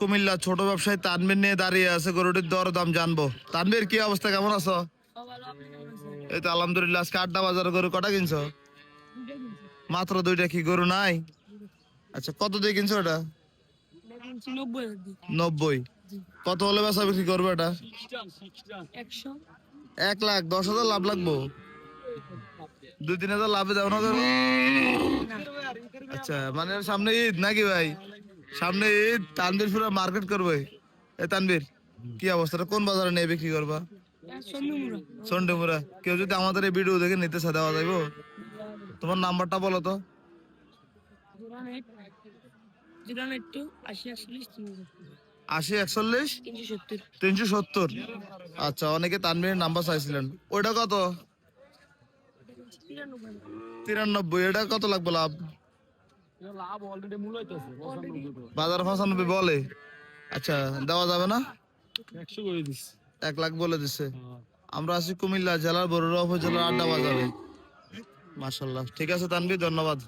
কুমিল্লা ছোট ব্যবসায়ী তানভীর নিয়ে দাঁড়িয়ে আছে, গরুটির দর দাম জানবো। তানভীর, কি অবস্থা, কেমন আছো? এই তো আলহামদুলিল্লাহ। আজকে আড্ডা বাজারে গরু কটা কিনছো? মাত্র দুইটা? কি গরু নাই? আচ্ছা, কত দিয়ে কিনছো এটা? 90। কত হলে বেচা বিক্রি করবে এটা? 1,10,000 লাভ লাগবো? 2-3 হাজার লাভে দেও না তো? আচ্ছা, মানে সামনে ঈদ নাকি ভাই? সামনে ঈদ, তানভীর পুরো মার্কেট করবে। এ তানভীর, কি অবস্থাটা, কোন বাজারে নিয়ে বিক্রি করবা? চন্ডীমুড়া। কেউ যদি আমাদের এই ভিডিও দেখে নিতে চায় দেওয়া যাইবো? তোমার নাম্বারটা বলো তো। 80 41 370। আচ্ছা, অনেকে তানভীরের নাম্বার চাইছিলেন। ওইটা কত? 93। এটা কত লাগবে লাভ? বাজার 95 বলে। আচ্ছা, দেওয়া যাবে না? 1 লাখ বলে দিচ্ছে। আমরা আছি কুমিল্লা জেলার বরুড়া উপজেলার আড্ডা বাজারে। মাশাল্লাহ, ঠিক আছে তানভীর, ধন্যবাদ।